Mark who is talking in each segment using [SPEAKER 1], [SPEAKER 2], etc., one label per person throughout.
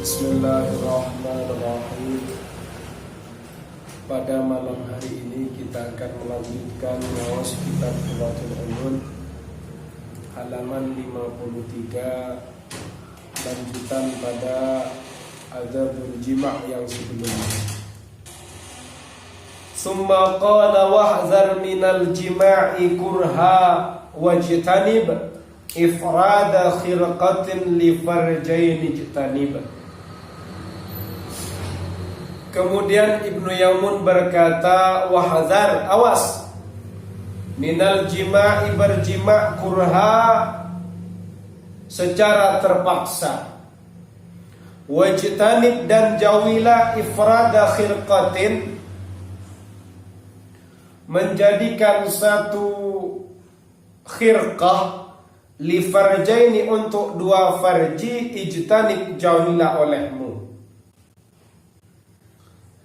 [SPEAKER 1] Bismillahirrahmanirrahim. Pada malam hari ini kita akan melanjutkan ngawas kitab Qurratul Uyun halaman 53, lanjutan pada Adzabul Jima' yang sebelumnya. Summa qala wahzar minal jima'i kurha wajtanib ifrada khirqatin li farjaini jtanib. Kemudian Ibnu Yamun berkata, wahzar, awas, minal jima'i, berjima' kurha secara terpaksa, wajtanib, dan jauhilah ifrada khirqatin, menjadikan satu khirqah, li farjaini, untuk dua farji, ijtanib, jauhilah olehmu.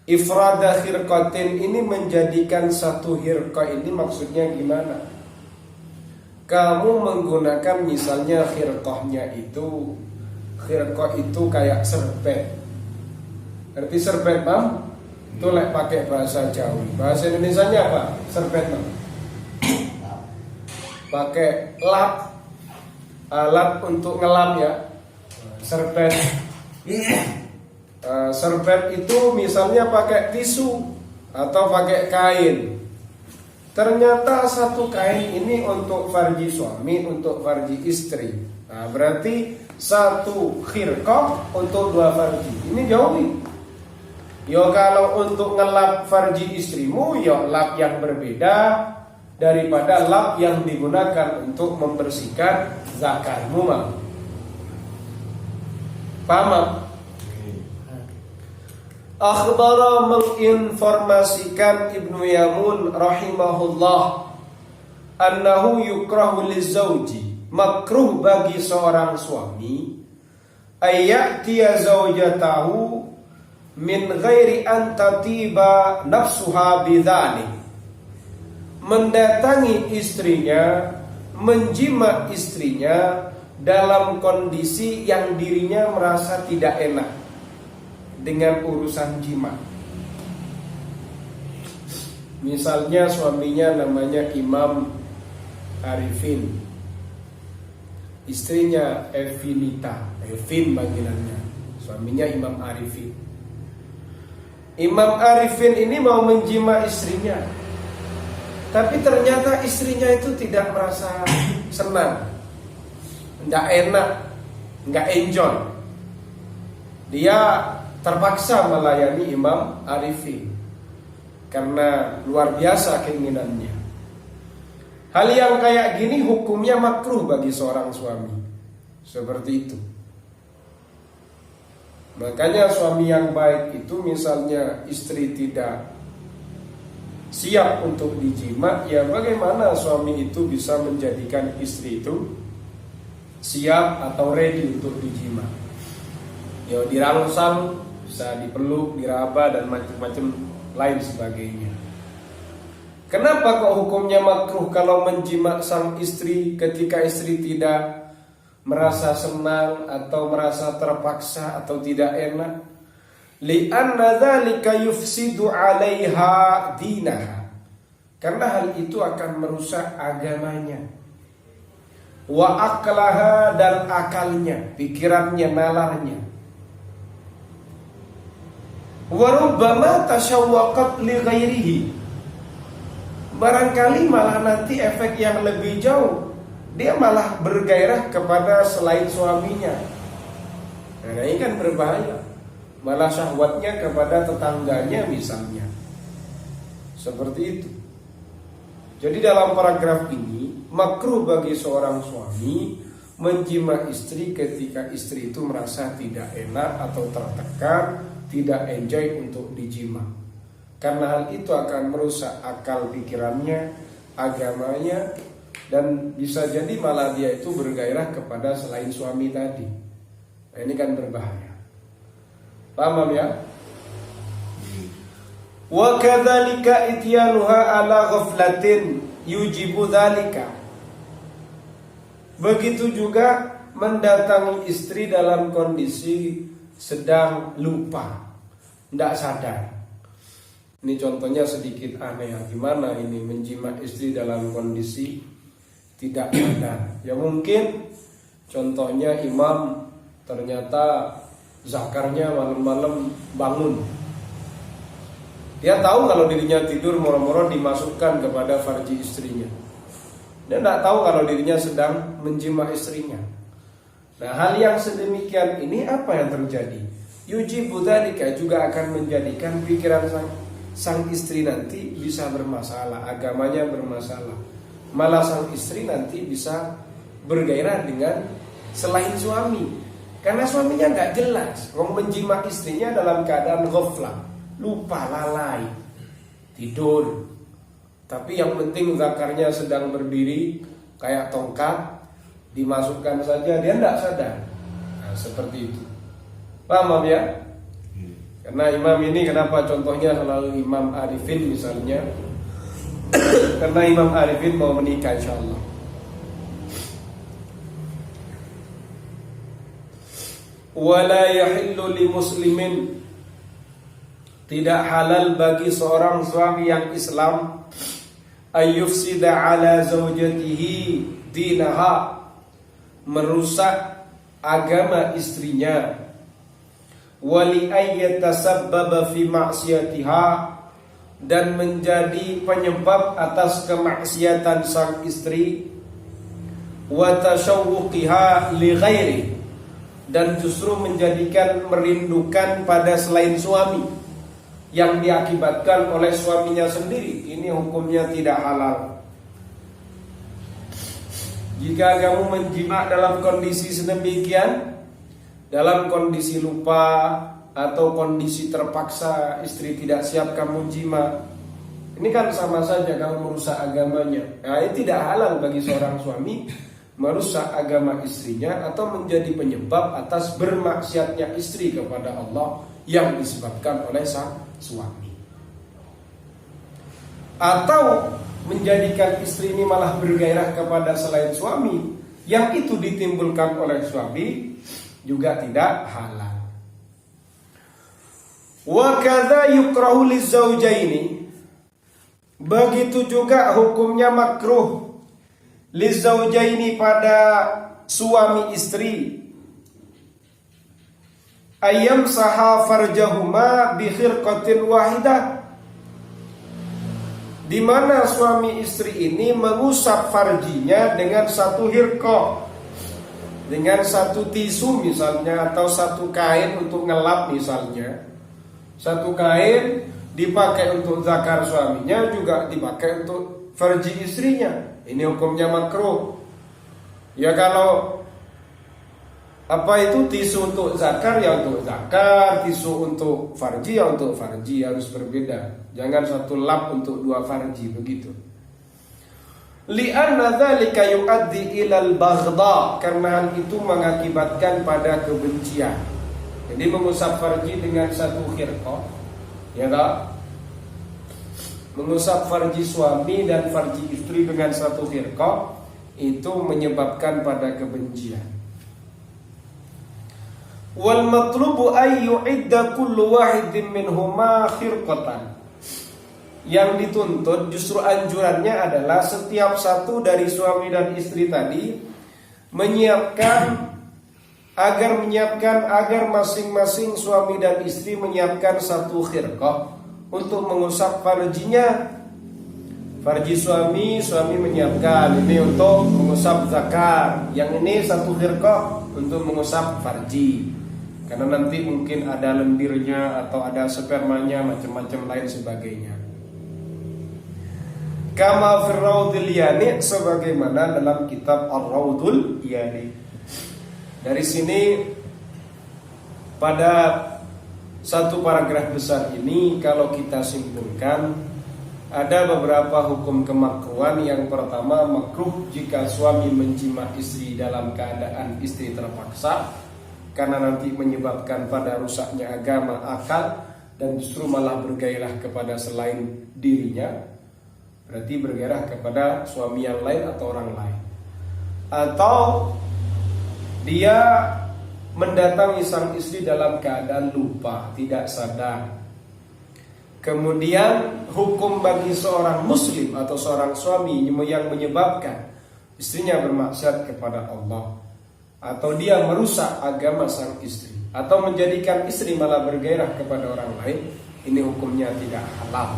[SPEAKER 1] Ifrada khirqatin ini menjadikan satu khirqah, ini maksudnya gimana? Kamu menggunakan misalnya khirqah itu kayak serbet. Ngerti serbet, Bang? Itu lek pakai bahasa Jawa. Bahasa Indonesianya apa? Serbet, Bang. Pakai lap, alat untuk ngelap ya. Serbet. Serbet itu misalnya pakai tisu atau pakai kain. Ternyata satu kain ini untuk farji suami, untuk farji istri. Nah, berarti satu khirqah untuk dua farji. Ini jauh nih. Yo, kalau untuk ngelap farji istrimu, yo lap yang berbeda daripada lap yang digunakan untuk membersihkan zakarmu, Mam. Paham? Akhbara, menginformasikan Ibnu Yamun rahimahullah, annahu yukrahu lizauji, makruh bagi seorang suami, ayyatiya zaujatahu min ghairi an tatiba nafsuha bidzalik, mendatangi istrinya, menjima istrinya dalam kondisi yang dirinya merasa tidak enak dengan urusan jima. Misalnya suaminya namanya Imam Arifin, istrinya Evinita, Evin panggilannya, suaminya Imam Arifin. Imam Arifin ini mau menjima istrinya, tapi ternyata istrinya itu tidak merasa senang, tidak enak, nggak enjoy. Dia terpaksa melayani Imam Arifin karena luar biasa keinginannya. Hal yang kayak gini hukumnya makruh bagi seorang suami. Seperti itu. Makanya suami yang baik itu, misalnya istri tidak siap untuk dijima, ya bagaimana suami itu bisa menjadikan istri itu siap atau ready untuk dijima? Ya dirangsang, bisa dipeluk, diraba, dan macam-macam lain sebagainya. Kenapa kok hukumnya makruh kalau menjima sang istri ketika istri tidak merasa senang atau merasa terpaksa atau tidak enak? Li'anna dzalika yufsidu 'alaiha dinaha, karena hal itu akan merusak agamanya, wa aqlaha, dan akalnya, pikirannya, nalarnya. Warubbama tasyawwaqat li ghairihi, barangkali malah nanti efek yang lebih jauh, dia malah bergairah kepada selain suaminya. Nah, ini kan berbahaya, malah syahwatnya kepada tetangganya misalnya. Seperti itu. Jadi dalam paragraf ini, makruh bagi seorang suami menjima istri ketika istri itu merasa tidak enak atau tertekan, tidak enjoy untuk dijima, karena hal itu akan merusak akal pikirannya, agamanya, dan bisa jadi malah dia itu bergairah kepada selain suami tadi. Nah, ini kan berbahaya. Paham ya? Wa kadzalika ityanuha ala ghaflatin yujibu dzalika. Begitu juga mendatangi istri dalam kondisi sedang lupa, tidak sadar. Ini contohnya sedikit aneh. Gimana ini menjima istri dalam kondisi tidak sadar? Ya mungkin contohnya imam ternyata zakarnya malam-malam bangun. Dia tahu kalau dirinya tidur, moro-moro dimasukkan kepada farji istrinya. Dia tidak tahu kalau dirinya sedang menjima istrinya. Nah, hal yang sedemikian ini apa yang terjadi? Yujibu dzalika juga akan menjadikan pikiran sang istri nanti bisa bermasalah, agamanya bermasalah. Malah sang istri nanti bisa bergairah dengan selain suami, karena suaminya nggak jelas. Menjima istrinya dalam keadaan ghaflah, lupa, lalai, tidur. Tapi yang penting zakarnya sedang berdiri kayak tongkat, dimasukkan saja dia tidak sadar. Nah, seperti itu. Paham ya? Karena imam ini kenapa contohnya selalu Imam Arifin misalnya? Karena Imam Arifin mau menikah insyaallah. Wala yahillu li muslimin, tidak halal bagi seorang suami yang Islam ayyufsida ala zaujatihi dinaha, merusak agama istrinya, wali ayyatasabbaba fi ma'siyatiha, dan menjadi penyebab atas kemaksiatan sang istri, wa tashawwuqiha li ghairi, dan justru menjadikan merindukan pada selain suami yang diakibatkan oleh suaminya sendiri. Ini hukumnya tidak halal. Jika kamu menjima dalam kondisi sedemikian, dalam kondisi lupa atau kondisi terpaksa, istri tidak siap kamu jima, ini kan sama saja kamu merusak agamanya. Nah, ini tidak halal bagi seorang suami merusak agama istrinya atau menjadi penyebab atas bermaksiatnya istri kepada Allah yang disebabkan oleh sang suami. Atau menjadikan istri ini malah bergairah kepada selain suami, yang itu ditimbulkan oleh suami, juga tidak halal. Wa kadza yukrahu lizaujaini, begitu juga hukumnya makruh lizaujaini pada suami istri, ayam saha farjahuma bi khirqatin wahidah, di mana suami istri ini mengusap farjinya dengan satu hirqah, dengan satu tisu misalnya, atau satu kain untuk ngelap misalnya. Satu kain dipakai untuk zakar suaminya, juga dipakai untuk farji istrinya. Ini hukumnya makruh. Ya kalau itu tisu untuk zakar ya untuk zakar, tisu untuk farji ya untuk farji, harus berbeda. Jangan satu lap untuk dua farji begitu. Li'anna dzalika yu'addi ilal baghdha, karena itu mengakibatkan pada kebencian. Jadi mengusap farji dengan satu khirqah, ya tak? Mengusap farji suami dan farji istri dengan satu khirqah itu menyebabkan pada kebencian. Wal matlubu ay yu'idda kullu wahidin minhuma khirqatan, yang dituntut justru anjurannya adalah setiap satu dari suami dan istri tadi menyiapkan agar masing-masing suami dan istri menyiapkan satu khirqah untuk mengusap farjinya. Farji suami menyiapkan ini untuk mengusap zakar, yang ini satu khirqah untuk mengusap farji, karena nanti mungkin ada lendirnya atau ada spermanya, macam-macam lain sebagainya. Kama fir Raudhil Yani, sebagaimana dalam kitab Ar-Raudhul Yani. Dari sini pada satu paragraf besar ini kalau kita simpulkan, ada beberapa hukum kemakruhan. Yang pertama, makruh jika suami menjima istri dalam keadaan istri terpaksa, karena nanti menyebabkan pada rusaknya agama, akal, dan justru malah bergairah kepada selain dirinya. Berarti bergairah kepada suami yang lain atau orang lain. Atau dia mendatangi sang istri dalam keadaan lupa, tidak sadar. Kemudian hukum bagi seorang muslim atau seorang suami yang menyebabkan istrinya bermaksiat kepada Allah, atau dia merusak agama sang istri, atau menjadikan istri malah bergairah kepada orang lain, ini hukumnya tidak halal.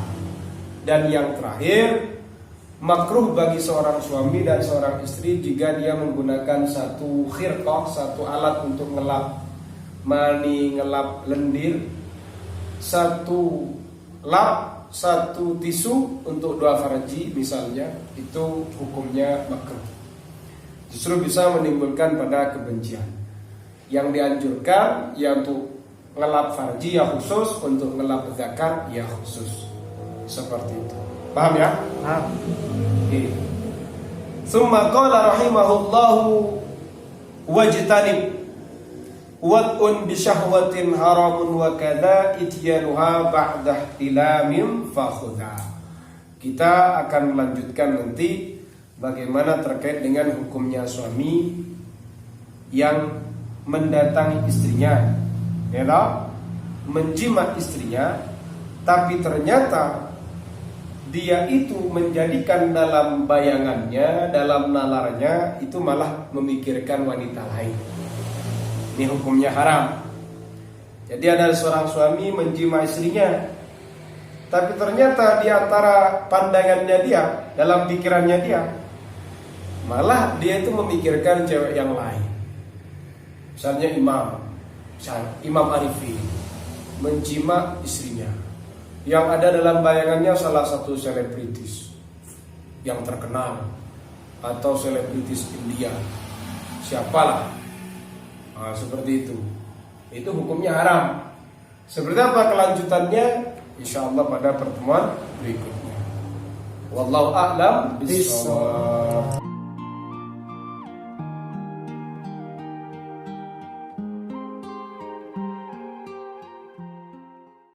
[SPEAKER 1] Dan yang terakhir, makruh bagi seorang suami dan seorang istri jika dia menggunakan satu khirqah, satu alat untuk ngelap mani, ngelap lendir, satu lap, satu tisu untuk doa farji misalnya, itu hukumnya makruh. Justru bisa menimbulkan pada kebencian. Yang dianjurkan ya untuk ngelap farji ya khusus, untuk ngelap zakar ya khusus. Seperti itu. Paham ya?
[SPEAKER 2] Paham.
[SPEAKER 1] Summa qala rahimahullahu wajtanib wad'un bi syahwatin haramun wa kadza ityanuha ba'da ihtilamin fakhudha. Kita akan melanjutkan nanti bagaimana terkait dengan hukumnya suami yang mendatangi istrinya, ya toh, menjimat istrinya, tapi ternyata dia itu menjadikan dalam bayangannya, dalam nalarnya itu malah memikirkan wanita lain. Ini hukumnya haram. Jadi ada seorang suami menjima istrinya, tapi ternyata di antara pandangannya dia, dalam pikirannya dia, malah dia itu memikirkan cewek yang lain. Misalnya Imam Arifin menjima istrinya, yang ada dalam bayangannya salah satu selebritis yang terkenal atau selebritis India, siapalah, seperti itu hukumnya haram. Seperti apa kelanjutannya? Insyaallah pada pertemuan berikutnya. Wallahu a'lam bishawab.